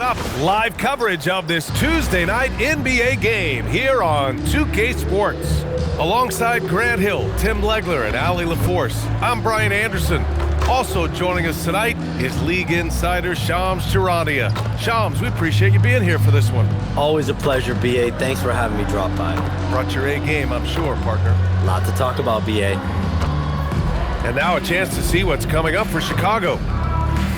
Live coverage of this Tuesday night NBA game here on 2K Sports. Alongside Grant Hill, Tim Legler, and Allie LaForce, I'm Brian Anderson. Also joining us tonight is League Insider Shams Charania. Shams, we appreciate you being here for this one. Always a pleasure, BA. Thanks for having me drop by. Brought your A game, I'm sure, partner. Lot to talk about, BA. And now a chance to see what's coming up for Chicago.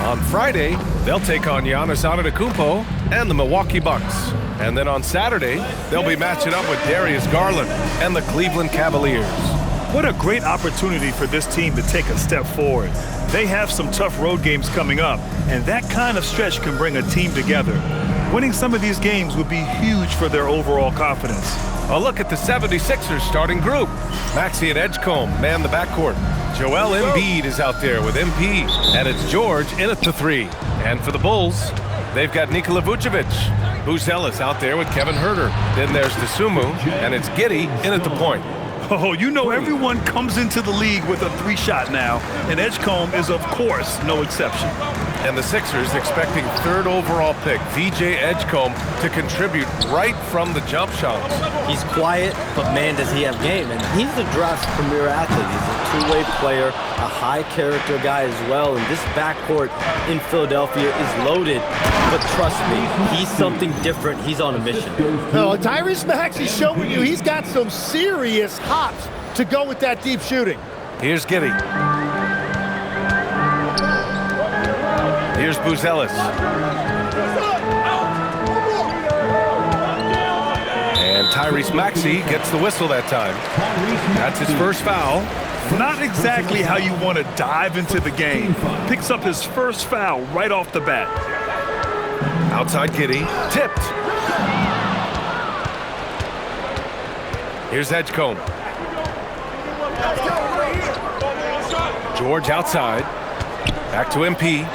On Friday, they'll take on Giannis Antetokounmpo and the Milwaukee Bucks. And then on Saturday, they'll be matching up with Darius Garland and the Cleveland Cavaliers. What a great opportunity for this team to take a step forward. They have some tough road games coming up, and that kind of stretch can bring a team together. Winning some of these games would be huge for their overall confidence. A look at the 76ers starting group. Maxey and Edgecombe man the backcourt. Joel Embiid is out there with MP, and it's George in at the 3. And for the Bulls, they've got Nikola Vucevic. Boozelis out there with Kevin Huerter. Then there's Dosunmu, and it's Giddey in at the point. Oh, you know everyone comes into the league with a 3-shot now, and Edgecombe is, of course, no exception. And the Sixers expecting 3rd overall pick, VJ Edgecombe, to contribute right from the jump shots. He's quiet, but man, does he have game. And he's the draft's premier athlete. He's a two-way player, a high-character guy as well. And this backcourt in Philadelphia is loaded. But trust me, he's something different. He's on a mission. No, Tyrese Maxey's showing you he's got some serious hops to go with that deep shooting. Here's Giddey. Here's Boozelis. And Tyrese Maxey gets the whistle that time. That's his first foul. Not exactly how you want to dive into the game. Picks up his first foul right off the bat. Outside Giddey, tipped. Here's Edgecombe. George outside. Back to MP.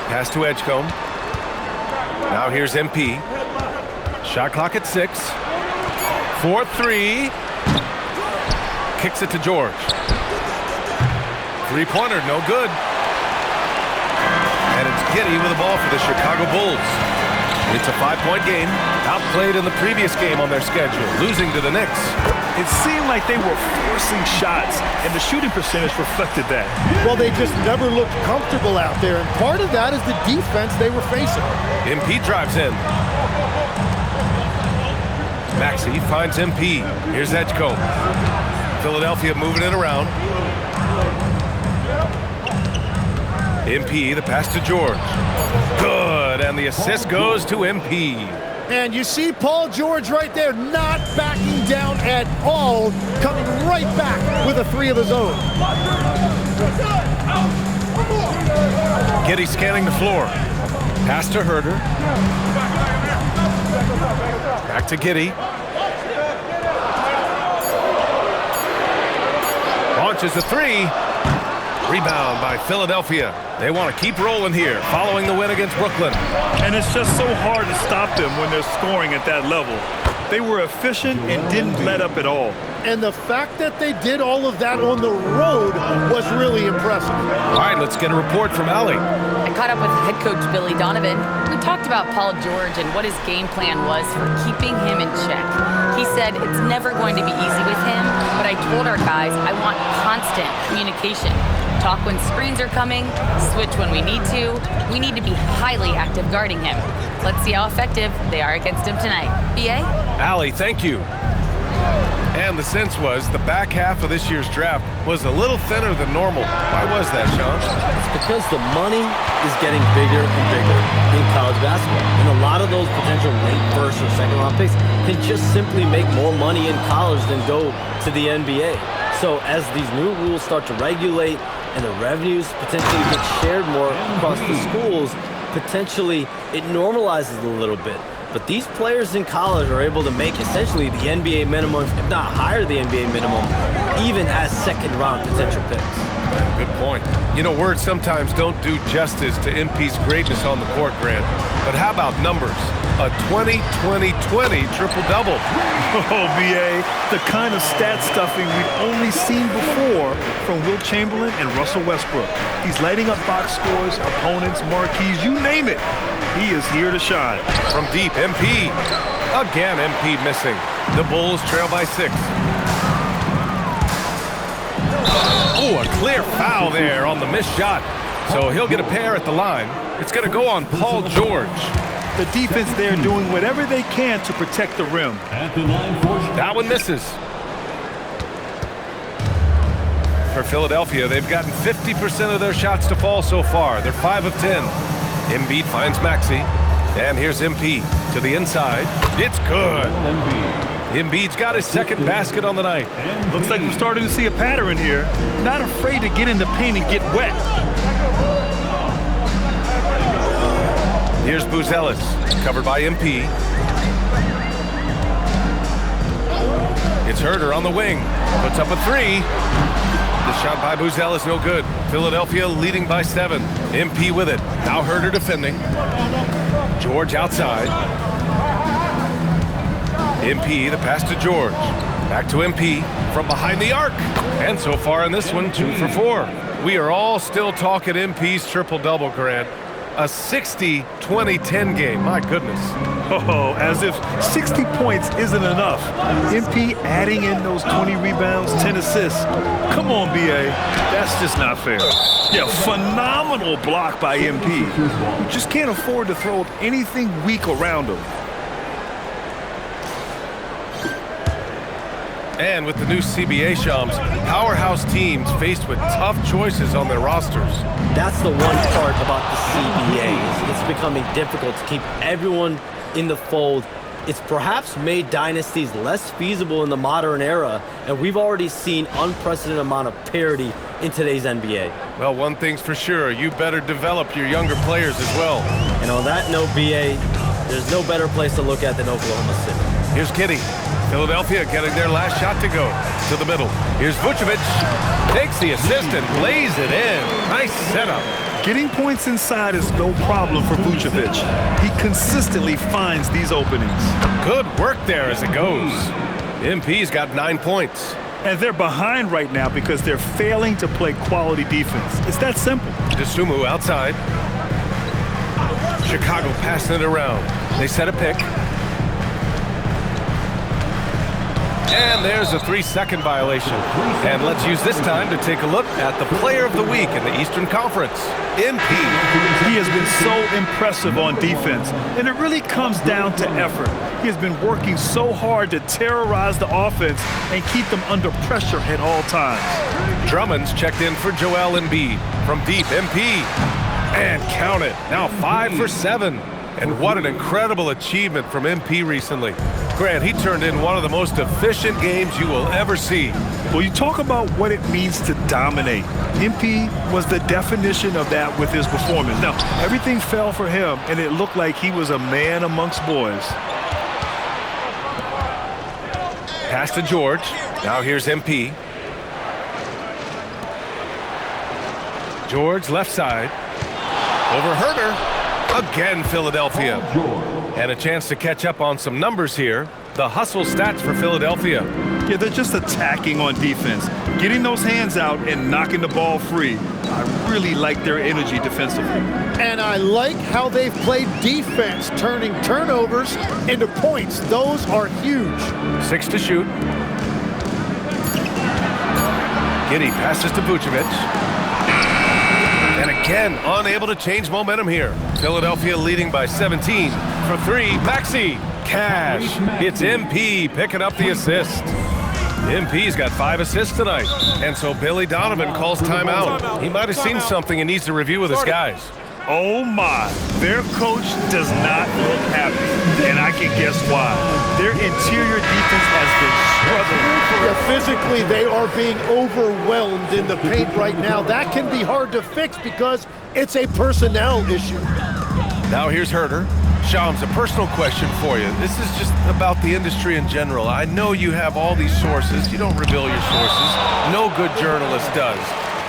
Pass to Edgecombe. Now here's MP. Shot clock at 6. 4-3. Kicks it to George. Three-pointer, no good. And it's Giddey with the ball for the Chicago Bulls. It's a 5-point game. Outplayed in the previous game on their schedule, losing to the Knicks. It seemed like they were forcing shots, and the shooting percentage reflected that. Well, they just never looked comfortable out there, and part of that is the defense they were facing. MP drives in. Maxey finds MP. Here's Edgecombe. Philadelphia moving it around. MP, the pass to George. Good, and the assist goes to MP. And you see Paul George right there, not backing down at all, coming right back with a 3 of his own. Giddey scanning the floor. Pass to Huerter. Back to Giddey. Launches a 3. Rebound by Philadelphia. They want to keep rolling here, following the win against Brooklyn. And it's just so hard to stop them when they're scoring at that level. They were efficient and didn't let up at all. And the fact that they did all of that on the road was really impressive. All right, let's get a report from Allie. I caught up with head coach Billy Donovan. We talked about Paul George and what his game plan was for keeping him in check. He said it's never going to be easy with him, but I told our guys I want constant communication. Talk when screens are coming, switch when we need to. We need to be highly active guarding him. Let's see how effective they are against him tonight. BA? Allie, thank you. And the sense was the back half of this year's draft was a little thinner than normal. Why was that, Sean? It's because the money is getting bigger and bigger in college basketball. And a lot of those potential late first or second round picks can just simply make more money in college than go to the NBA. So as these new rules start to regulate and the revenues potentially get shared more across the schools, potentially it normalizes a little bit. But these players in college are able to make essentially the NBA minimum, if not higher the NBA minimum, even as second-round potential picks. Good point. You know, words sometimes don't do justice to MP's greatness on the court, Grant. But how about numbers? A 20-20-20 triple-double. Oh, B.A., the kind of stat stuffing we've only seen before from Wilt Chamberlain and Russell Westbrook. He's lighting up box scores, opponents, marquees, you name it. He is here to shine. From deep, MP. Again, MP missing. The Bulls trail by 6. Oh, a clear foul there on the missed shot. So he'll get a pair at the line. It's going to go on Paul George. The defense there doing whatever they can to protect the rim. That one misses. For Philadelphia, they've gotten 50% of their shots to fall so far. They're 5 of 10. Embiid finds Maxey. And here's MP to the inside. It's good. Embiid's got his second basket on the night. Looks like we're starting to see a pattern here. Not afraid to get in the paint and get wet. Here's Buzelis, covered by MP. It's Herter on the wing. Puts up a 3. The shot by Buzelis no good. Philadelphia leading by 7. MP with it. Now Herter defending. George outside. MP, the pass to George. Back to MP from behind the arc. And so far in this one, 2 for 4. We are all still talking MP's triple-double, Grant. A 60-20-10 game. My goodness. Oh, as if 60 points isn't enough. MP adding in those 20 rebounds, 10 assists. Come on, B.A. That's just not fair. Yeah, phenomenal block by MP. You just can't afford to throw anything weak around him. And with the new CBA, Shams, powerhouse teams faced with tough choices on their rosters. That's the one part about the CBA. It's becoming difficult to keep everyone in the fold. It's perhaps made dynasties less feasible in the modern era, and we've already seen unprecedented amount of parity in today's NBA. Well, one thing's for sure, you better develop your younger players as well. And on that note, BA, there's no better place to look at than Oklahoma City. Here's Kitty. Philadelphia getting their last shot to go. To the middle. Here's Vucevic. Takes the assist and lays it in. Nice setup. Getting points inside is no problem for Vucevic. He consistently finds these openings. Good work there as it goes. MP's got 9 points. And they're behind right now because they're failing to play quality defense. It's that simple. DeSumo outside. Chicago passing it around. They set a pick. And there's a 3-second violation. And let's use this time to take a look at the player of the week in the Eastern Conference, MP. He has been so impressive on defense, and it really comes down to effort. He has been working so hard to terrorize the offense and keep them under pressure at all times. Drummond's checked in for Joel Embiid. From deep, MP. And count it. Now 5 for 7. And what an incredible achievement from MP recently. Grant, he turned in one of the most efficient games you will ever see. Well, you talk about what it means to dominate. MP was the definition of that with his performance. Now, everything fell for him, and it looked like he was a man amongst boys. Pass to George. Now here's MP. George left side. Over Herter. Again, Philadelphia. And a chance to catch up on some numbers here. The hustle stats for Philadelphia. Yeah, they're just attacking on defense, getting those hands out and knocking the ball free. I really like their energy defensively. And I like how they've played defense, turning turnovers into points. Those are huge. 6 to shoot. Giddey passes to Vucevic. And again, unable to change momentum here. Philadelphia leading by 17. For 3, Maxey. Cash. It's MP picking up the assist. MP's got 5 assists tonight. And so Billy Donovan calls timeout. He might have seen something and needs to review with his guys. Oh my, their coach does not look happy, and I can guess why. Their interior defense has been struggling. Yeah, physically, they are being overwhelmed in the paint right now. That can be hard to fix because it's a personnel issue. Now here's Herter. Shams, a personal question for you. This is just about the industry in general. I know you have all these sources. You don't reveal your sources. No good journalist does.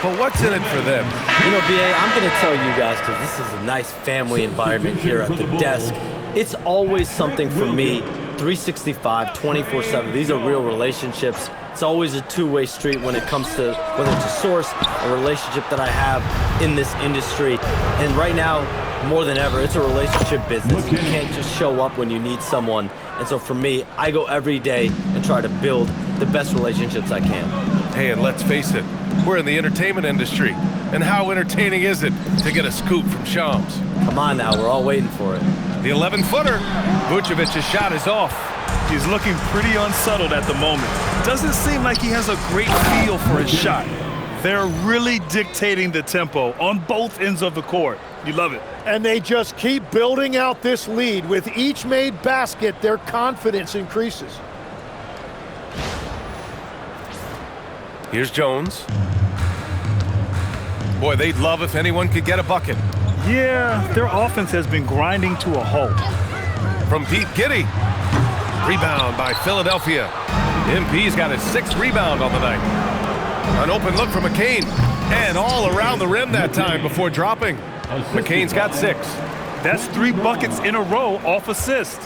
But what's in it for them? You know, BA, I'm going to tell you guys, because this is a nice family environment here at the desk. It's always something for me, 365, 24/7. These are real relationships. It's always a two-way street when it comes to whether it's a source, a relationship that I have in this industry. And right now, more than ever, it's a relationship business. You can't just show up when you need someone. And so for me, I go every day and try to build the best relationships I can. Hey, and let's face it, we're in the entertainment industry. And how entertaining is it to get a scoop from Shams? Come on now, we're all waiting for it. The 11-footer. Vucevic's shot is off. He's looking pretty unsettled at the moment. Doesn't seem like he has a great feel for his shot. They're really dictating the tempo on both ends of the court. You love it. And they just keep building out this lead. With each made basket, their confidence increases. Here's Jones. Boy, they'd love if anyone could get a bucket. Yeah, their offense has been grinding to a halt. From Pete Giddey. Rebound by Philadelphia. MP's got his 6th rebound on the night. An open look from McCain. And all around the rim that time before dropping. McCain's got 6. That's 3 buckets in a row off assist.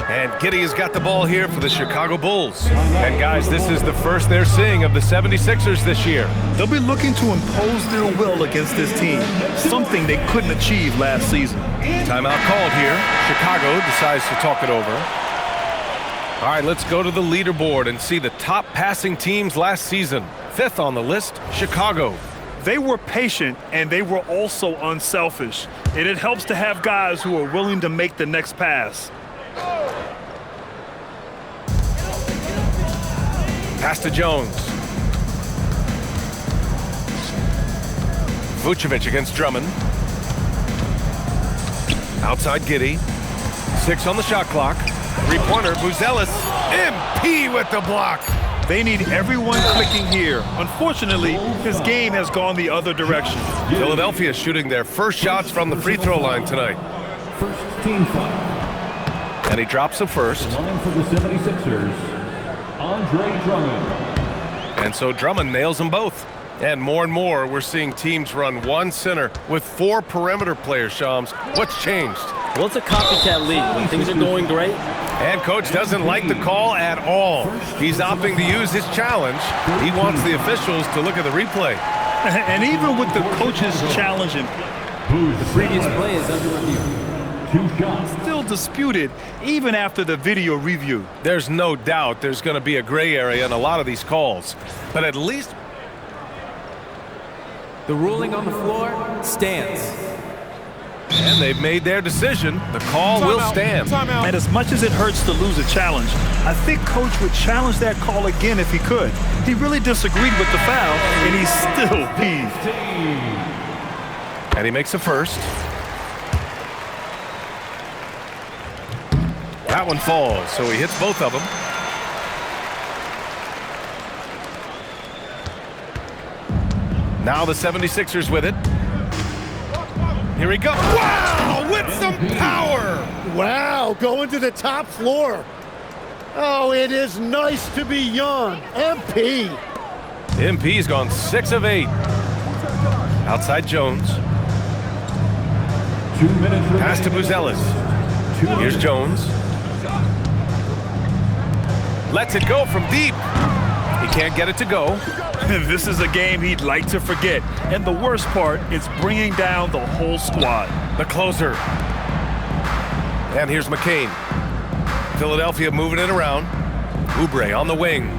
And Giddey has got the ball here for the Chicago Bulls. And guys, this is the first they're seeing of the 76ers this year. They'll be looking to impose their will against this team, something they couldn't achieve last season. Timeout called here. Chicago decides to talk it over. All right, let's go to the leaderboard and see the top passing teams last season. 5th on the list, Chicago. They were patient and they were also unselfish. And it helps to have guys who are willing to make the next pass. Pass to Jones. Vucevic against Drummond. Outside Giddey. 6 on the shot clock. 3-pointer, Buzelis. MP with the block. They need everyone clicking here. Unfortunately, his game has gone the other direction. Philadelphia shooting their first shots from the free throw line tonight. First team foul. And he drops the first. Line for the 76ers, Andre Drummond. And so Drummond nails them both. And more, we're seeing teams run 1 center with 4 perimeter players, Shams. What's changed? Well, it's a copycat league. When things are going great, And coach doesn't like the call at all. He's opting to use his challenge. He wants the officials to look at the replay. And even with the coaches challenging, The previous play is under review. 2 shots. still disputed even after the video review. There's no doubt there's going to be a gray area in a lot of these calls. But at least The ruling on the floor stands. and they've made their decision. The call will stand. And as much as it hurts to lose a challenge, I think coach would challenge that call again if he could. He really disagreed with the foul, and he's still peeved. And he makes the first. That one falls, so he hits both of them. Now the 76ers with it. Here he goes. Wow, with some power. Wow, going to the top floor. Oh, it is nice to be young. MP. MP's gone 6 of 8. Outside Jones. 2 minutes remaining. Pass to Buzelis. Here's Jones. Lets it go from deep. He can't get it to go. This is a game he'd like to forget. And the worst part is bringing down the whole squad. The closer. And here's McCain. Philadelphia moving it around. Oubre on the wing.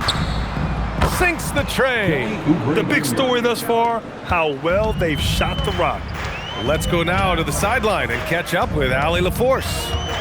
Sinks the tray. The big story thus far, how well they've shot the rock. Let's go now to the sideline and catch up with Allie LaForce.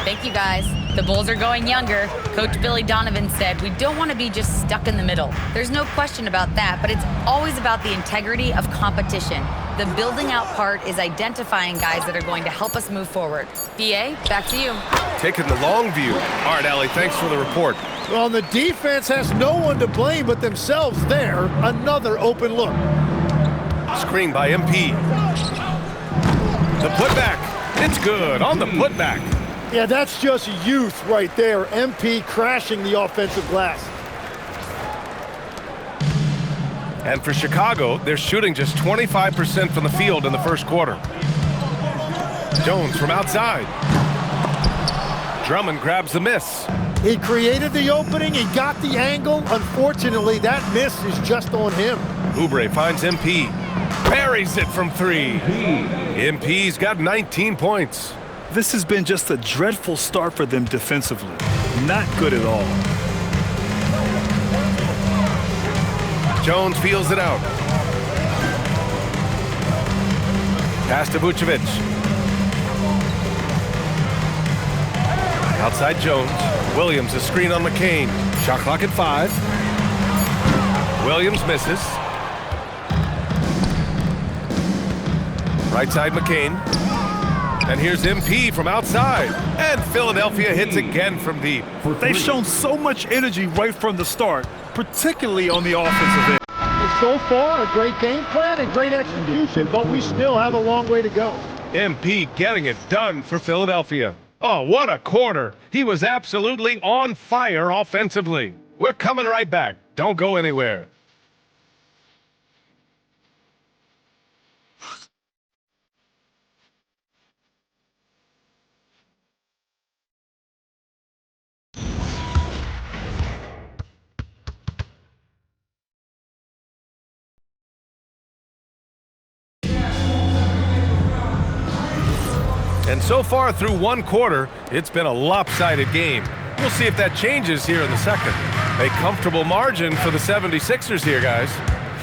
Thank you, guys. The Bulls are going younger. Coach Billy Donovan said, we don't want to be just stuck in the middle. There's no question about that, but it's always about the integrity of competition. The building out part is identifying guys that are going to help us move forward. BA, back to you. Taking the long view. All right, Allie, thanks for the report. Well, the defense has no one to blame but themselves there. Another open look. Screen by MP. The putback. It's good on the putback. Yeah, that's just youth right there. MP crashing the offensive glass. And for Chicago, they're shooting just 25% from the field in the first quarter. Jones from outside. Drummond grabs the miss. He created the opening, he got the angle. Unfortunately, that miss is just on him. Oubre finds MP. Buries it from three. MP's got 19 points. This has been just a dreadful start for them defensively. Not good at all. Jones feels it out. Pass to Vucevic. Outside Jones. Williams a screen on McCain. Shot clock at 5. Williams misses. Right side McCain. And here's MP from outside. And Philadelphia hits again from deep. They've shown so much energy right from the start, particularly on the offensive end. So far, a great game plan and great execution, but we still have a long way to go. MP getting it done for Philadelphia. Oh, what a quarter. He was absolutely on fire offensively. We're coming right back. Don't go anywhere. And so far through one quarter, it's been a lopsided game. We'll see if that changes here in the second. A comfortable margin for the 76ers here, guys.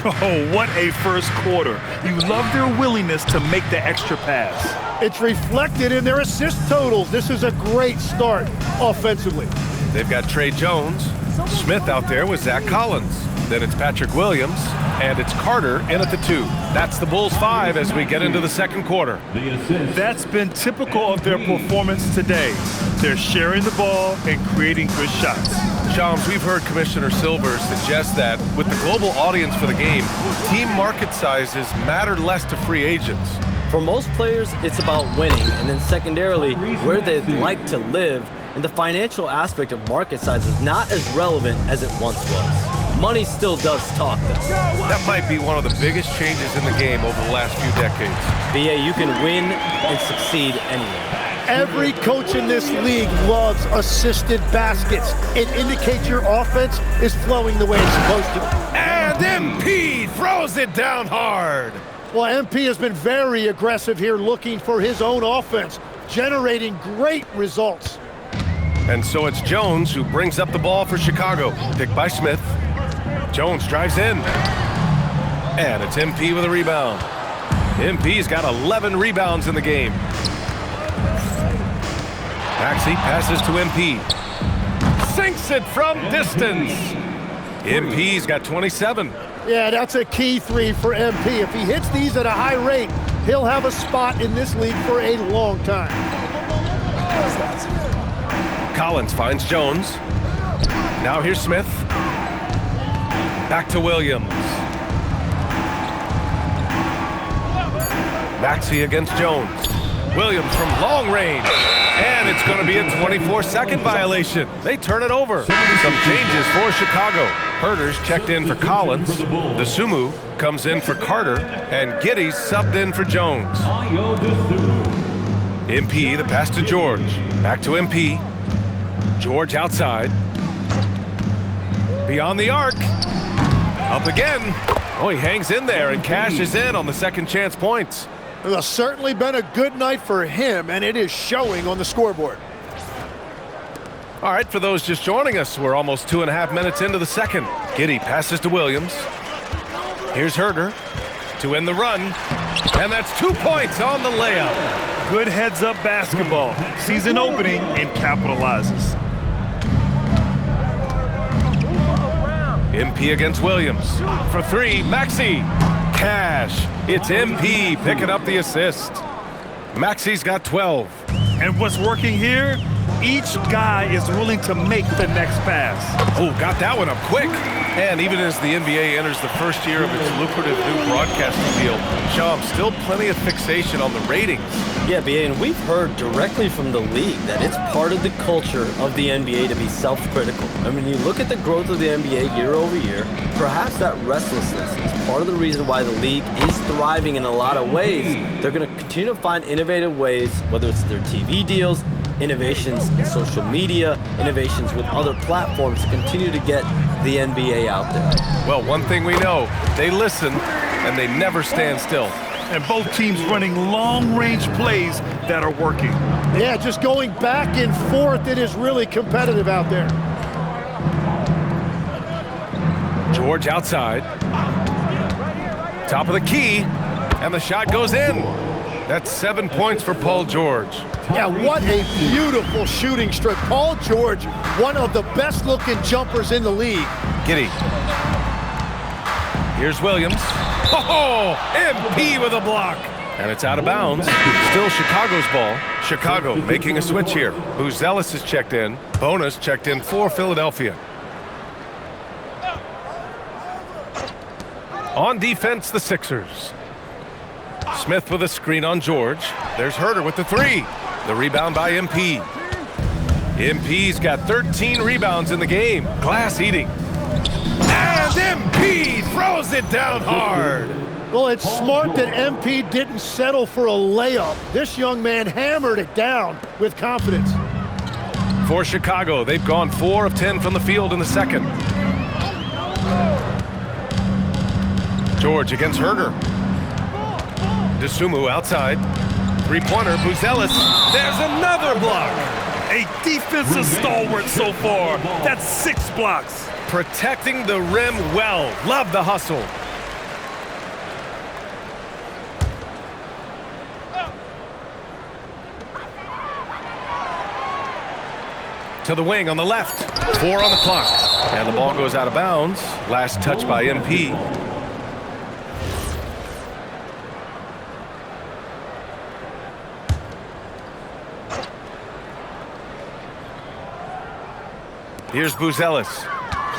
Oh, what a first quarter. You love their willingness to make the extra pass. It's reflected in their assist totals. This is a great start offensively. They've got Trey Jones, Smith out there with Zach Collins. Then it's Patrick Williams, and it's Carter in at the 2. That's the Bulls 5 as we get into the second quarter. That's been typical of their performance today. They're sharing the ball and creating good shots. Shams, we've heard Commissioner Silver suggest that with the global audience for the game, team market sizes matter less to free agents. For most players, it's about winning, and then secondarily, where they'd like to live, and the financial aspect of market size is not as relevant as it once was. Money still does talk, though. That might be one of the biggest changes in the game over the last few decades. BA, you can win and succeed anywhere. Every coach in this league loves assisted baskets. It indicates your offense is flowing the way it's supposed to. And MP throws it down hard. Well, MP has been very aggressive here, looking for his own offense, generating great results. And so it's Jones who brings up the ball for Chicago. Picked by Smith. Jones drives in. And it's MP with a rebound. MP's got 11 rebounds in the game. Maxey passes to MP. Sinks it from distance. MP's got 27. Yeah, that's a key 3 for MP. If he hits these at a high rate, he'll have a spot in this league for a long time. Collins finds Jones. Now here's Smith. Back to Williams. Maxey against Jones. Williams from long range. And it's going to be a 24-second violation. They turn it over. Some changes for Chicago. Herter's checked in for Collins. The Sumu comes in for Carter. And Giddey's subbed in for Jones. MP, the pass to George. Back to MP. George outside. Beyond the arc. Up again. Oh, he hangs in there and cashes in on the second chance points. It's certainly been a good night for him, and it is showing on the scoreboard. All right, for those just joining us, we're almost 2.5 minutes into the second. Giddey passes to Williams. Here's Herter to end the run. And that's 2 points on the layup. Good heads-up basketball. Sees an opening and capitalizes. MP against Williams. For 3, Maxey. Cash. It's MP picking up the assist. Maxey's got 12. And what's working here? Each guy is willing to make the next pass. Oh, got that one up quick. And even as the NBA enters the first year of its lucrative new broadcasting deal, Sham, still plenty of fixation on the ratings. Yeah, BA, and we've heard directly from the league that it's part of the culture of the NBA to be self-critical. I mean, you look at the growth of the NBA year over year, perhaps that restlessness is part of the reason why the league is thriving in a lot of ways. They're going to continue to find innovative ways, whether it's their TV deals, innovations in social media, innovations with other platforms to continue to get the NBA out there. Well, one thing we know, they listen and they never stand still. And both teams running long-range plays that are working. Yeah, just going back and forth. It is really competitive out there. George outside. Top of the key, and the shot goes in. That's 7 points for Paul George. Yeah, what a beautiful shooting stroke. Paul George, one of the best-looking jumpers in the league. Giddey. Here's Williams. Oh, MP with a block. And it's out of bounds. Still Chicago's ball. Chicago making a switch here. Buzelis is checked in. Bonus checked in for Philadelphia. On defense, the Sixers. Smith with a screen on George. There's Herter with the three. The rebound by MP. MP's got 13 rebounds in the game. Glass eating. And MP throws it down hard. Well, it's smart that MP didn't settle for a layup. This young man hammered it down with confidence. For Chicago, they've gone 4 of 10 from the field in the second. George against Herter. DeSumo outside. Three-pointer, Buzelis. There's another block. A defensive stalwart so far. That's 6 blocks. Protecting the rim well. Love the hustle. To the wing on the left. 4 on the clock. And the ball goes out of bounds. Last touch by MP. Here's Buzelis,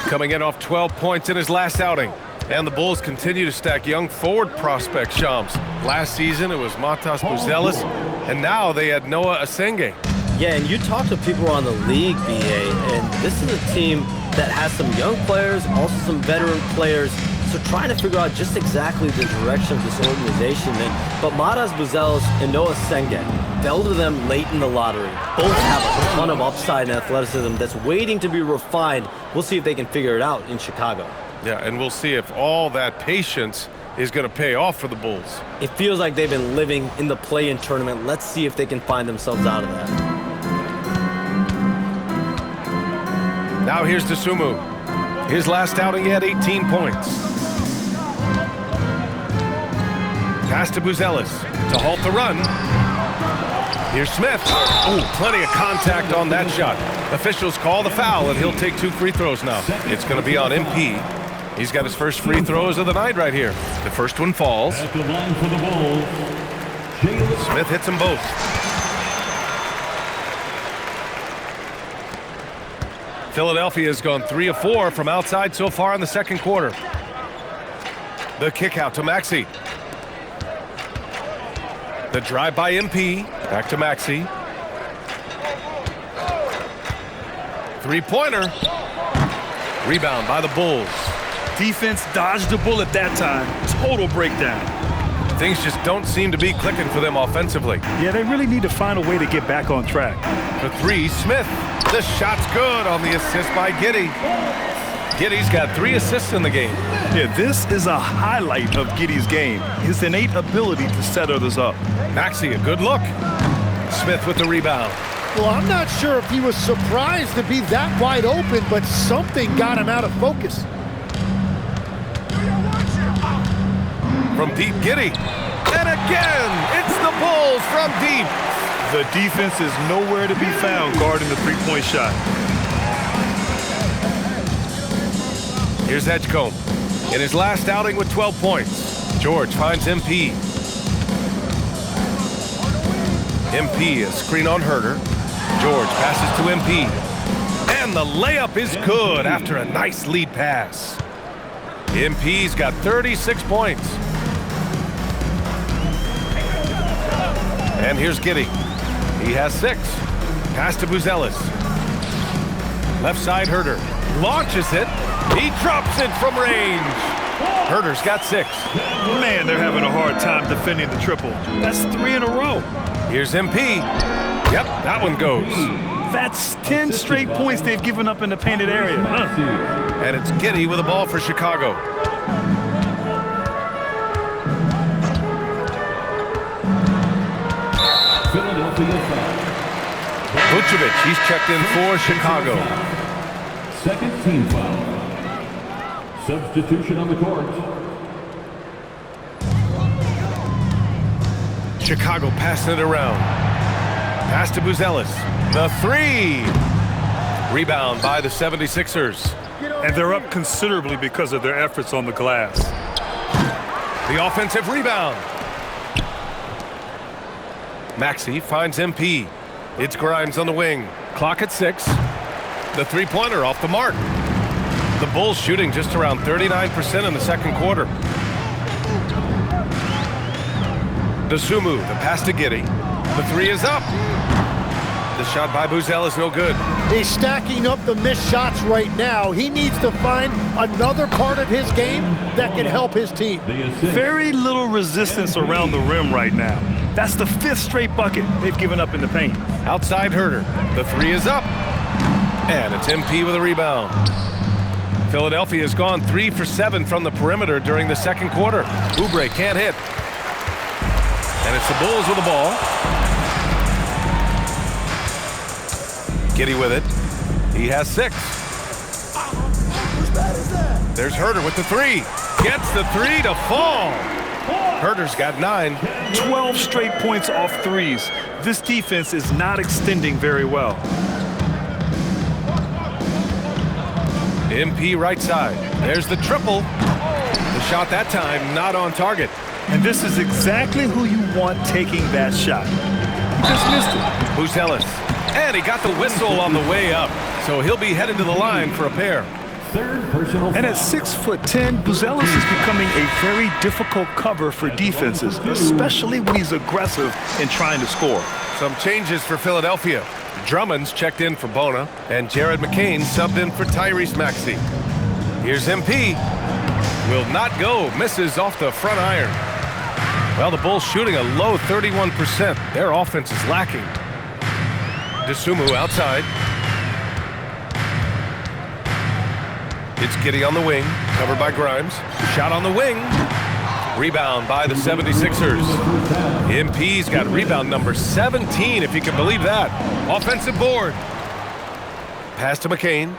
coming in off 12 points in his last outing. And the Bulls continue to stack young forward prospect Shams. Last season, it was Matas Buzelis, and now they had Noah Asenge. Yeah, and you talk to people around the league, BA, and this is a team that has some young players, also some veteran players. So trying to figure out just exactly the direction of this organization. But Matas Buzelis and Noah Asenge fell to them late in the lottery. Both have a ton of upside and athleticism that's waiting to be refined. We'll see if they can figure it out in Chicago. Yeah, and we'll see if all that patience is going to pay off for the Bulls. It feels like they've been living in the play-in tournament. Let's see if they can find themselves out of that. Now here's DeSumo. His last outing, he had 18 points. Pass to Buzelis to halt the run. Here's Smith. Oh, plenty of contact on that shot. Officials call the foul, and he'll take 2 free throws now. It's going to be on MP. He's got his first free throws of the night right here. The first one falls. At the line for the Bulls, Smith hits them both. Philadelphia has gone 3 of 4 from outside so far in the second quarter. The kick out to Maxey. The drive by MP. Back to Maxey. Three-pointer. Rebound by the Bulls. Defense dodged the bullet that time. Total breakdown. Things just don't seem to be clicking for them offensively. Yeah, they really need to find a way to get back on track. For 3, Smith. The shot's good on the assist by Giddey. Giddey's got 3 assists in the game. Yeah, this is a highlight of Giddey's game. His innate ability to set others up. Maxey, a good look. Smith with the rebound. Well, I'm not sure if he was surprised to be that wide open, but something got him out of focus. From deep, Giddey. And again, it's the Bulls from deep. The defense is nowhere to be found guarding the three-point shot. Here's Edgecombe. In his last outing with 12 points, George finds MP. MP, a screen on Herter. George passes to MP. And the layup is good after a nice lead pass. MP's got 36 points. And here's Giddey. He has 6. Pass to Buzelis. Left side Herter. Launches it. He drops it from range. Herder's got 6. Man, they're having a hard time defending the triple. That's 3 in a row. Here's MP. Yep, that one goes. That's 10 straight points they've given up in the painted area. And it's Giddey with the ball for Chicago. Vucevic, he's checked in for Chicago. Second team foul. Substitution on the court. Chicago passing it around. Pass to Buzelis. The 3. Rebound by the 76ers. And they're up considerably because of their efforts on the glass. The offensive rebound. Maxey finds MP. It's Grimes on the wing. Clock at 6. The three-pointer off the mark. The Bulls shooting just around 39% in the second quarter. Dosunmu, the pass to Giddey. The 3 is up. The shot by Buzelis is no good. He's stacking up the missed shots right now. He needs to find another part of his game that can help his team. Very little resistance around the rim right now. That's the 5th straight bucket they've given up in the paint. Outside Herder. The 3 is up. And it's MP with a rebound. Philadelphia has gone 3 for 7 from the perimeter during the second quarter. Oubre can't hit. And it's the Bulls with the ball. Giddey with it. He has 6. There's Herder with the 3. Gets the 3 to fall. Herder's got 9. 12 straight points off threes. This defense is not extending very well. MP right side. There's the triple. The shot that time not on target. And this is exactly who you want taking that shot. He just missed it. Buzelis. And he got the whistle on the way up. So he'll be headed to the line for a pair. Third personal And foul. at 6'10", Buzelis is becoming a very difficult cover for defenses, especially when he's aggressive in trying to score. Some changes for Philadelphia. Drummond's checked in for Bona, and Jared McCain subbed in for Tyrese Maxey. Here's MP. Will not go. Misses off the front iron. Well, the Bulls shooting a low 31%. Their offense is lacking. Dosunmu outside. It's Giddey on the wing, covered by Grimes. Shot on the wing. Rebound by the 76ers. MP's got rebound number 17, if you can believe that. Offensive board. Pass to McCain.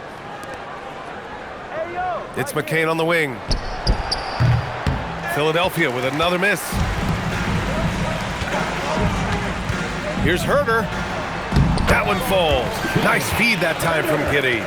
It's McCain on the wing. Philadelphia with another miss. Here's Herder. That one falls. Nice feed that time from Giddey.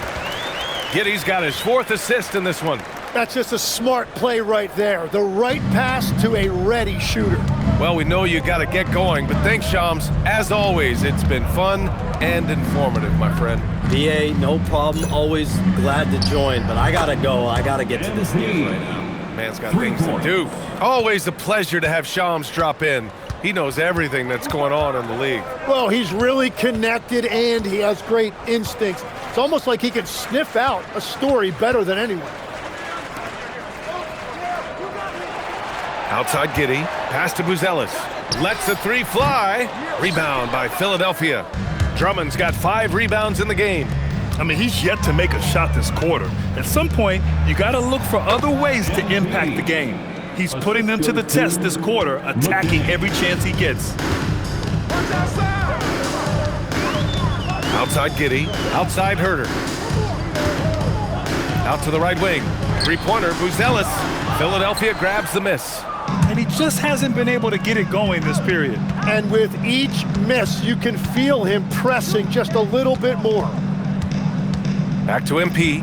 Giddey's got his 4th assist in this one. That's just a smart play right there. The right pass to a ready shooter. Well, we know you got to get going, but thanks, Shams. As always, it's been fun and informative, my friend. BA, no problem. Always glad to join, but I got to go. I got to get to this game right now. Man's got things to do. Always a pleasure to have Shams drop in. He knows everything that's going on in the league. Well, he's really connected and he has great instincts. It's almost like he can sniff out a story better than anyone. Outside Giddey, pass to Buzelis. Lets the 3 fly. Rebound by Philadelphia. Drummond's got 5 rebounds in the game. I mean, he's yet to make a shot this quarter. At some point, you got to look for other ways to impact the game. He's putting them to the test this quarter, attacking every chance he gets. Outside Giddey, outside Herder. Out to the right wing. 3-pointer, Buzelis. Philadelphia grabs the miss. And he just hasn't been able to get it going this period. And with each miss, you can feel him pressing just a little bit more. Back to MP.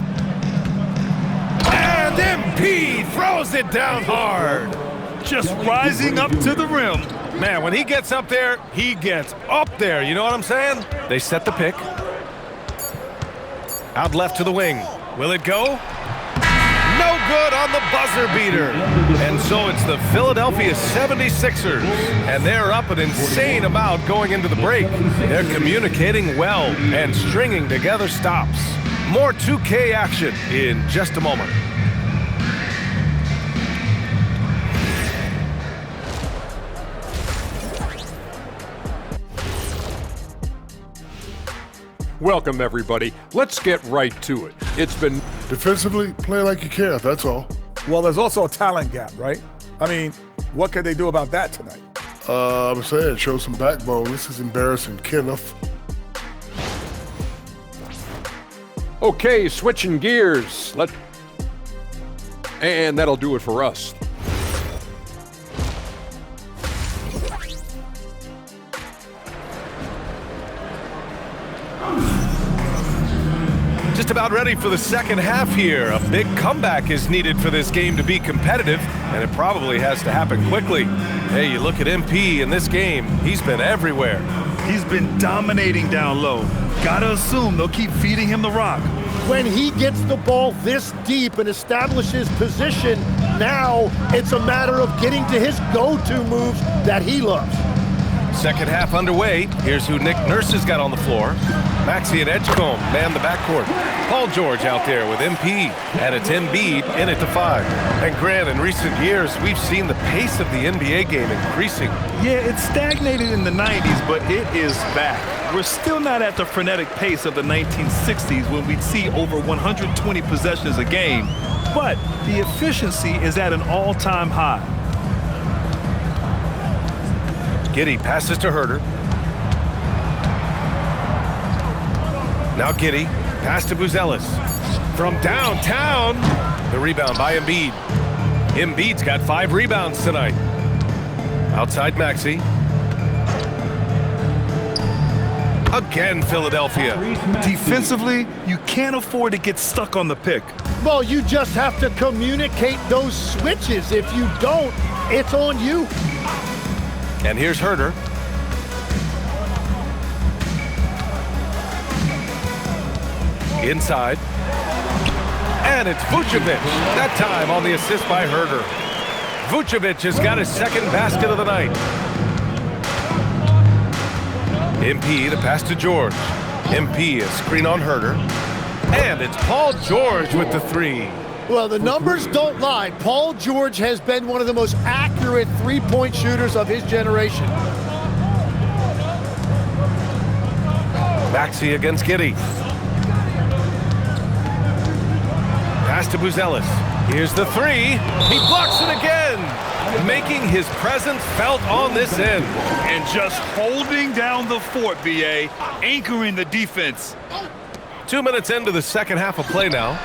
And MP throws it down hard. Just rising up to the rim. Man, when he gets up there, he gets up there. You know what I'm saying? They set the pick. Out left to the wing. Will it go? No good on the buzzer beater. And so it's the Philadelphia 76ers. And they're up an insane amount going into the break. They're communicating well and stringing together stops. More 2K action in just a moment. Welcome, everybody. Let's get right to it. It's been... Defensively, play like you care, that's all. Well, there's also a talent gap, right? I mean, what can they do about that tonight? I'm saying, show some backbone. This is embarrassing, Kenneth. Okay, switching gears. And that'll do it for us. Just about ready for the second half here. A big comeback is needed for this game to be competitive, and it probably has to happen quickly. Hey, you look at MP in this game, he's been everywhere. He's been dominating down low. Gotta assume they'll keep feeding him the rock. When he gets the ball this deep and establishes position, now it's a matter of getting to his go-to moves that he loves. Second half underway. Here's who Nick Nurse has got on the floor. Maxey and Edgecombe man the backcourt. Paul George out there with MP, and it's Embiid in at the 5. And Grant, in recent years, we've seen the pace of the NBA game increasing. Yeah, it stagnated in the 90s, but it is back. We're still not at the frenetic pace of the 1960s when we'd see over 120 possessions a game, but the efficiency is at an all-time high. Giddey passes to Herter. Now Giddey, pass to Buzelis. From downtown, the rebound by Embiid. Embiid's got 5 rebounds tonight. Outside Maxey. Again, Philadelphia. Defensively, you can't afford to get stuck on the pick. Well, you just have to communicate those switches. If you don't, it's on you. And here's Herter. Inside. And it's Vucevic. That time on the assist by Herter. Vucevic has got his second basket of the night. MP, the pass to George. MP, a screen on Herter. And it's Paul George with the 3. Well, the numbers don't lie. Paul George has been one of the most accurate three-point shooters of his generation. Maxey against Giddey. Pass to Buzelis. Here's the 3. He blocks it again, making his presence felt on this end. And just holding down the fort, BA, anchoring the defense. 2 minutes into the second half of play now.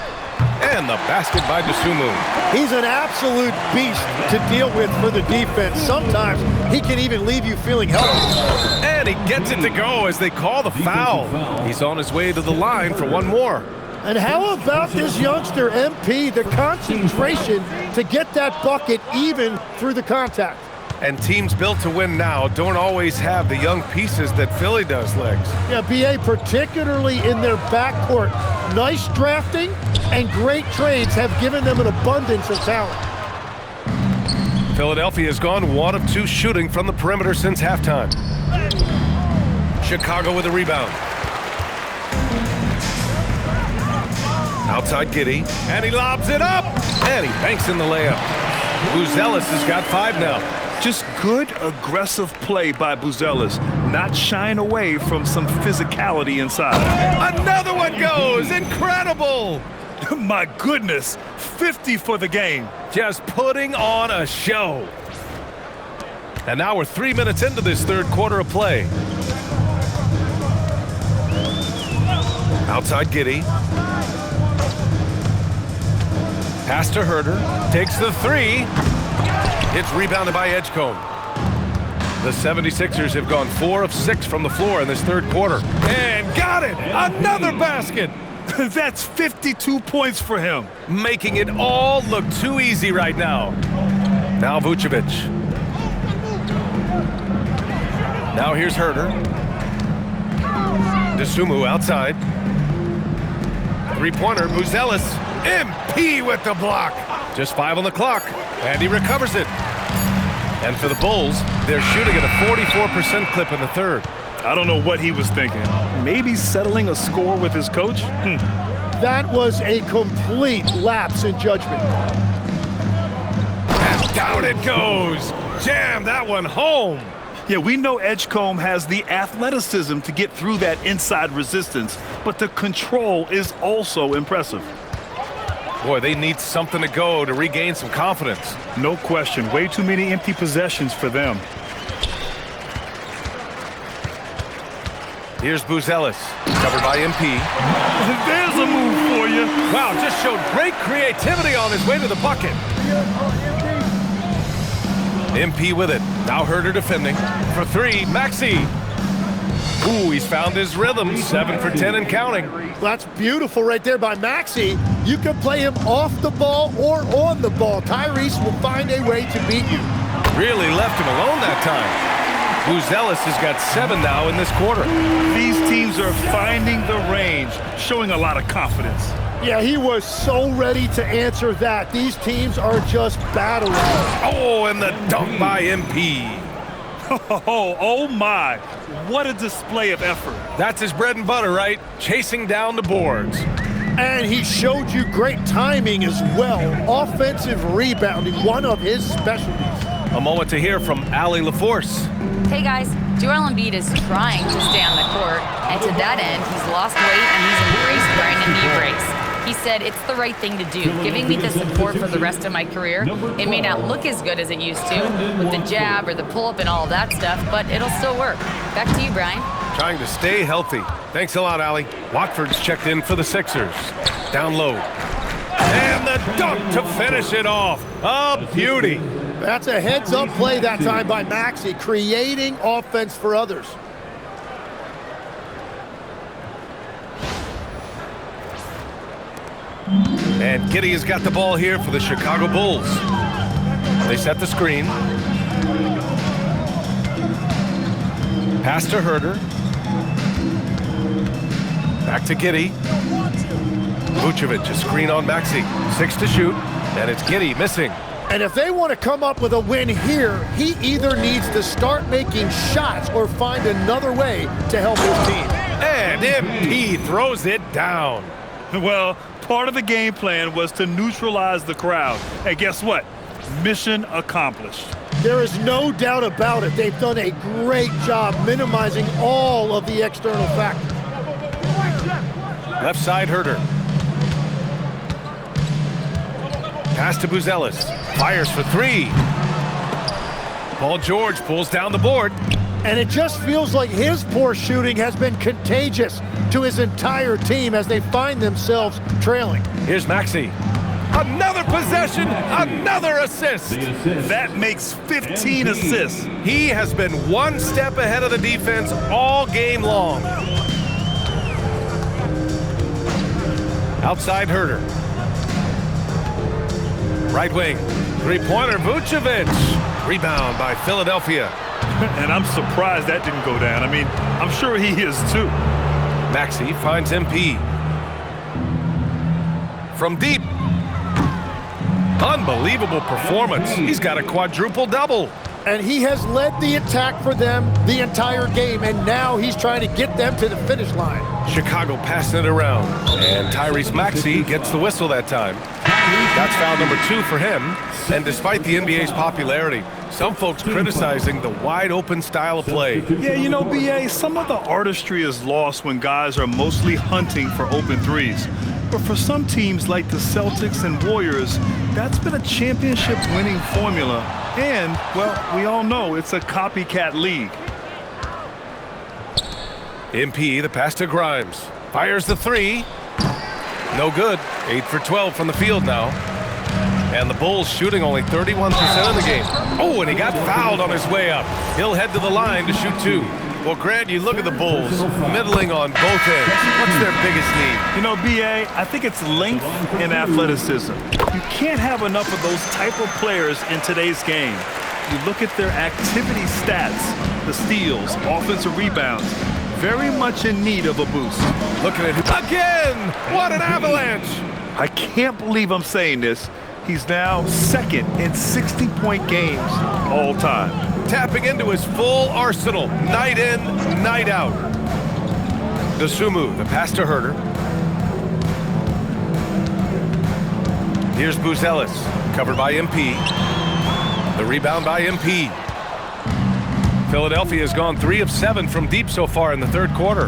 And the basket by Dosunmu. He's an absolute beast to deal with for the defense. Sometimes he can even leave you feeling helpless. And he gets it to go as they call the foul. He's on his way to the line for one more. And how about this youngster, MP, the concentration to get that bucket even through the contact. And teams built to win now don't always have the young pieces that Philly does, Legs. Yeah, BA, particularly in their backcourt. Nice drafting and great trades have given them an abundance of talent. Philadelphia has gone 1 of 2 shooting from the perimeter since halftime. Chicago with a rebound. Outside Giddey, and he lobs it up, and he banks in the layup. Buzelis has got 5 now. Just good, aggressive play by Buzelis, not shying away from some physicality inside. Another one goes! Incredible! My goodness, 50 for the game. Just putting on a show. And now we're 3 minutes into this third quarter of play. Outside Giddey. Pass to Herter. Takes the 3. It's rebounded by Edgecombe. The 76ers have gone 4 of 6 from the floor in this third quarter. And got it! Another basket! That's 52 points for him. Making it all look too easy right now. Now Vucevic. Now here's Herter. Dosunmu outside. Three-pointer, Buzelis. MP with the block. Just 5 on the clock, and he recovers it. And for the Bulls, they're shooting at a 44% clip in the third. I don't know what he was thinking. Maybe settling a score with his coach? That was a complete lapse in judgment. And down it goes. Jam that one home. Yeah, we know Edgecombe has the athleticism to get through that inside resistance, but the control is also impressive. Boy, they need something to go to regain some confidence. No question. Way too many empty possessions for them. Here's Boozelis, covered by MP. There's a move for you. Wow, just showed great creativity on his way to the bucket. MP with it. Now Herder defending. For three, Maxey. Ooh, he's found his rhythm. 7 for 10 and counting. Well, that's beautiful right there by Maxey. You can play him off the ball or on the ball. Tyrese will find a way to beat you. Really left him alone that time. Boozelis has got 7 now in this quarter. These teams are finding the range, showing a lot of confidence. Yeah, he was so ready to answer that. These teams are just battling. Oh, and the dunk by MP. Oh my. What a display of effort. That's his bread and butter, right? Chasing down the boards. And he showed you great timing as well. Offensive rebounding, one of his specialties. A moment to hear from Allie LaForce. Hey guys, Joel Embiid is trying to stay on the court, and to that end, he's lost weight and he's embraced wearing a knee brace. He said, it's the right thing to do, giving me the support for the rest of my career. It may not look as good as it used to, with the jab or the pull-up and all of that stuff, but it'll still work. Back to you, Brian. Trying to stay healthy. Thanks a lot, Allie. Watford's checked in for the Sixers. Down low. And the dunk to finish it off. A beauty. That's a heads-up play that time by Maxey, creating offense for others. And Giddey has got the ball here for the Chicago Bulls. They set the screen. Pass to Herder. Back to Giddey. Vucevic, a screen on Maxey. 6 to shoot, and it's Giddey missing. And if they want to come up with a win here, he either needs to start making shots or find another way to help his team. And MP throws it down. Well, part of the game plan was to neutralize the crowd. And guess what? Mission accomplished. There is no doubt about it. They've done a great job minimizing all of the external factors. Left side, Herder. Pass to Boozelis. Fires for 3. Paul George pulls down the board. And it just feels like his poor shooting has been contagious to his entire team as they find themselves trailing. Here's Maxey. Another possession, another assist. That makes 15 assists. He has been one step ahead of the defense all game long. Outside Herder. Right wing, three-pointer, Vucevic. Rebound by Philadelphia. And I'm surprised that didn't go down. I mean, I'm sure he is too. Maxey finds MP. From deep. Unbelievable performance. He's got a quadruple double. And he has led the attack for them the entire game, and now he's trying to get them to the finish line. Chicago passing it around. And Tyrese Maxey gets the whistle that time. That's foul number 2 for him. And despite the NBA's popularity, some folks criticizing the wide-open style of play. Yeah, you know, BA, some of the artistry is lost when guys are mostly hunting for open threes. But for some teams like the Celtics and Warriors, that's been a championship-winning formula. And, well, we all know it's a copycat league. MP, the pass to Grimes. Fires the 3. No good. 8 for 12 from the field now. And the Bulls shooting only 31% of the game. Oh, and he got fouled on his way up. He'll head to the line to shoot 2. Well, Grant, you look at the Bulls, middling on both ends. What's their biggest need? You know, BA, I think it's length and athleticism. You can't have enough of those type of players in today's game. You look at their activity stats, the steals, offensive rebounds, very much in need of a boost. Looking at again! What an avalanche! I can't believe I'm saying this. He's now second in 60-point games all time. Tapping into his full arsenal, night in, night out. Dosunmu, the pass to Herder. Here's Boozelis, covered by MP. The rebound by MP. Philadelphia has gone 3 of 7 from deep so far in the third quarter.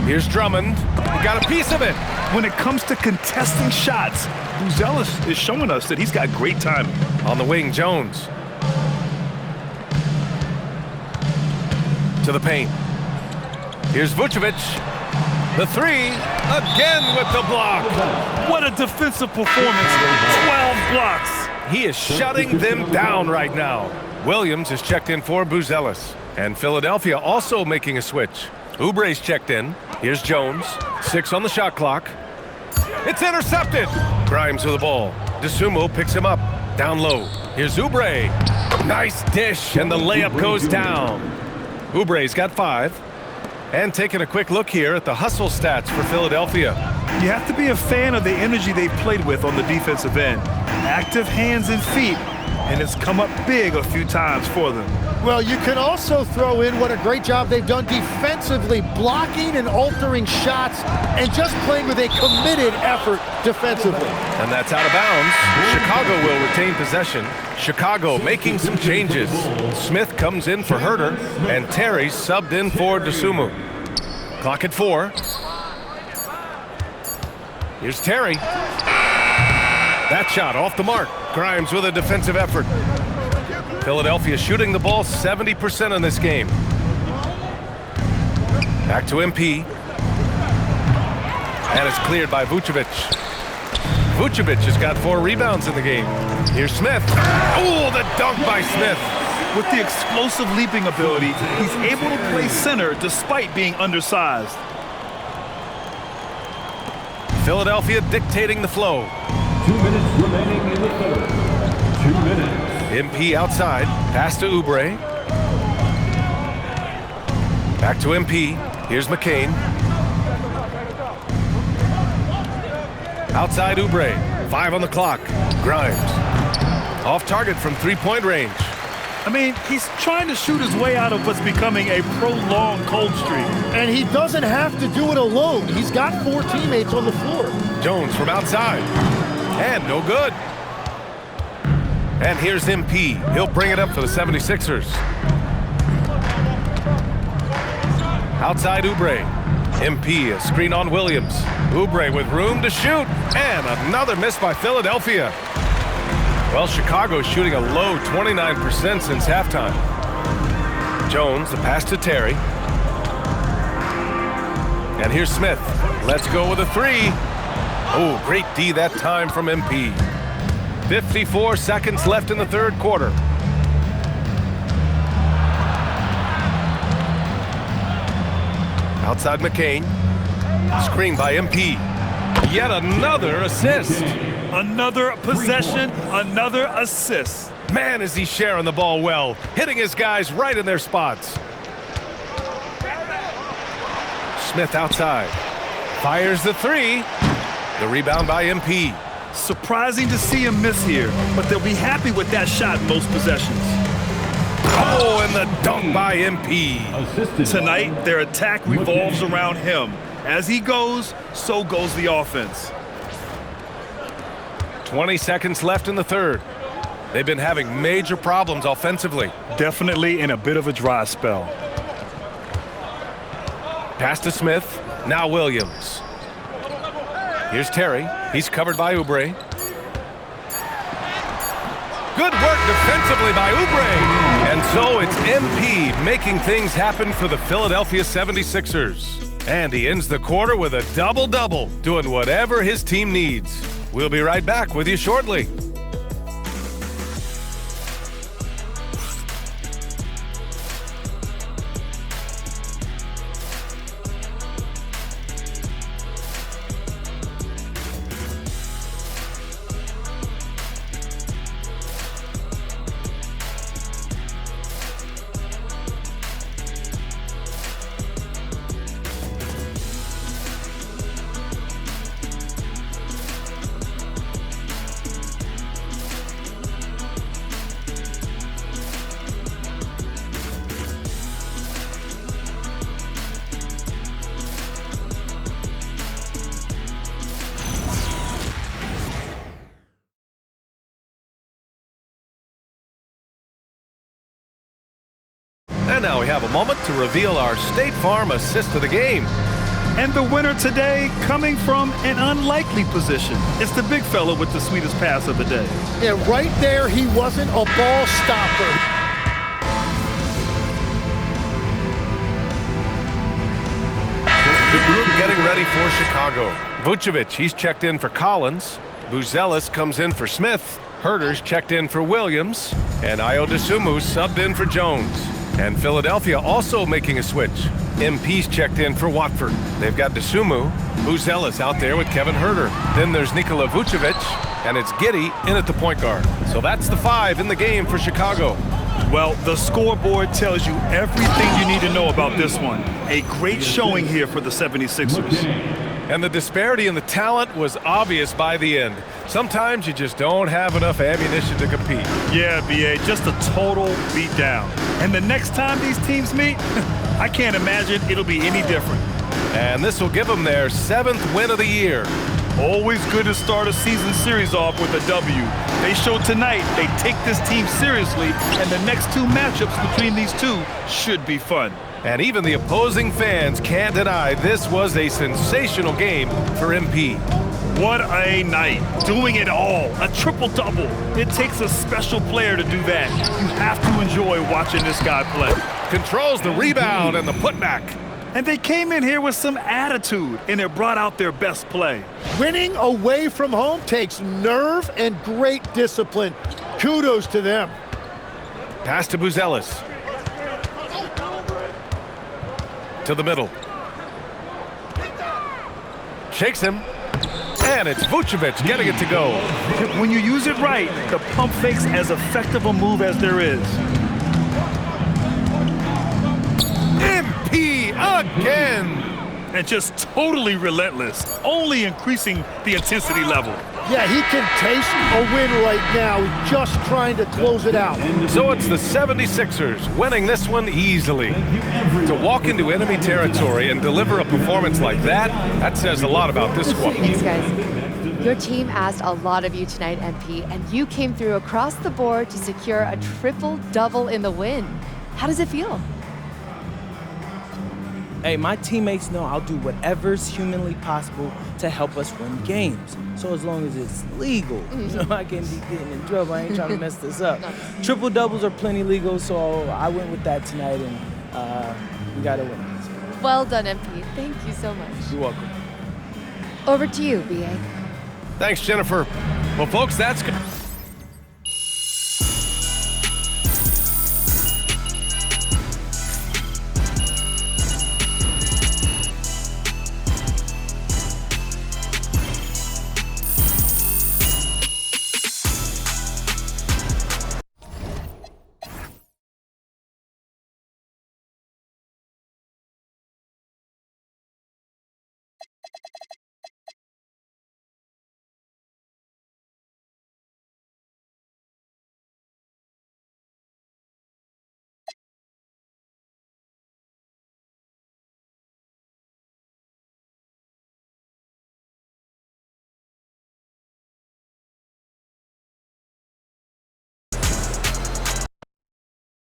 Here's Drummond. He got a piece of it. When it comes to contesting shots, Buzelis is showing us that he's got great timing. On the wing, Jones. To the paint. Here's Vucevic. The three, again with the block. What a defensive performance. 12 blocks. He is shutting them down right now. Williams is checked in for Buzelis. And Philadelphia also making a switch. Oubre's checked in. Here's Jones. 6 on the shot clock. It's intercepted. Grimes with the ball. DeSumo picks him up. Down low. Here's Oubre. Nice dish, and the layup goes down. Oubre's got 5. And taking a quick look here at the hustle stats for Philadelphia. You have to be a fan of the energy they've played with on the defensive end. Active hands and feet, and it's come up big a few times for them. Well, you can also throw in what a great job they've done defensively, blocking and altering shots and just playing with a committed effort defensively. And that's out of bounds. Chicago will retain possession. Chicago making some changes. Smith comes in for Herter, and Terry subbed in for DeSumo. Clock at 4. Here's Terry. That shot off the mark. Grimes with a defensive effort. Philadelphia shooting the ball 70% in this game. Back to MP. And it's cleared by Vucevic. Vucevic has got 4 rebounds in the game. Here's Smith. Oh, the dunk by Smith. With the explosive leaping ability, he's able to play center despite being undersized. Philadelphia dictating the flow. 2 minutes remaining in the third. 2 minutes. MP outside. Pass to Oubre. Back to MP. Here's McCain. Outside Oubre. 5 on the clock. Grimes. Off target from 3-point range. I mean, he's trying to shoot his way out of what's becoming a prolonged cold streak. And he doesn't have to do it alone. He's got 4 teammates on the floor. Jones from outside. And no good. And here's MP. He'll bring it up for the 76ers. Outside Oubre. MP, a screen on Williams. Oubre with room to shoot. And another miss by Philadelphia. Well, Chicago's shooting a low 29% since halftime. Jones, the pass to Terry. And here's Smith. Let's go with a 3. Oh, great D that time from MP. 54 seconds left in the third quarter. Outside McCain. Screen by MP. Yet another assist. Another possession, another assist. Man, is he sharing the ball well, hitting his guys right in their spots. Smith outside. Fires the 3. The rebound by MP. Surprising to see him miss here, but they'll be happy with that shot most possessions. Oh, and the dunk by MP. Tonight, their attack revolves around him. As he goes, so goes the offense. 20 seconds left in the third. They've been having major problems offensively. Definitely in a bit of a dry spell. Pass to Smith. Now Williams. Here's Terry. He's covered by Oubre. Good work defensively by Oubre. And so it's MP making things happen for the Philadelphia 76ers. And he ends the quarter with a double-double, doing whatever his team needs. We'll be right back with you shortly. And now we have a moment to reveal our State Farm assist of the game. And the winner today coming from an unlikely position. It's the big fella with the sweetest pass of the day. Yeah, right there, he wasn't a ball stopper. The group getting ready for Chicago. Vucevic, he's checked in for Collins. Buzelis comes in for Smith. Herter's checked in for Williams. And Ayo Dosunmu subbed in for Jones. And Philadelphia also making a switch. MP's checked in for Watford. They've got Dosunmu. Buzelis out there with Kevin Herter. Then there's Nikola Vucevic. And it's Giddey in at the point guard. So that's the 5 in the game for Chicago. Well, the scoreboard tells you everything you need to know about this one. A great showing here for the 76ers. And the disparity in the talent was obvious by the end. Sometimes you just don't have enough ammunition to compete. Yeah, BA, just a total beatdown. And the next time these teams meet, I can't imagine it'll be any different. And this will give them their 7th win of the year. Always good to start a season series off with a W. They showed tonight they take this team seriously, and the next 2 matchups between these two should be fun. And even the opposing fans can't deny this was a sensational game for MP. What a night. Doing it all. A triple-double. It takes a special player to do that. You have to enjoy watching this guy play. Controls the rebound and the putback. And they came in here with some attitude, and it brought out their best play. Winning away from home takes nerve and great discipline. Kudos to them. Pass to Buzelis. To the middle. Shakes him. And it's Vucevic getting it to go. When you use it right, the pump fake's as effective a move as there is. MP again. And just totally relentless, only increasing the intensity level. Yeah, he can taste a win right now. He's just trying to close it out. So it's the 76ers winning this one easily. To walk into enemy territory and deliver a performance like that, that says a lot about this squad. Thanks, guys. Your team asked a lot of you tonight, MP, and you came through across the board to secure a triple-double in the win. How does it feel? Hey, my teammates know I'll do whatever's humanly possible to help us win games. So as long as it's legal, you know, I can't be getting in trouble. I ain't trying to mess this up. Triple doubles are plenty legal, so I went with that tonight, and we got to win. Well done, MP. Thank you so much. You're welcome. Over to you, BA. Thanks, Jennifer. Well, folks, that's good.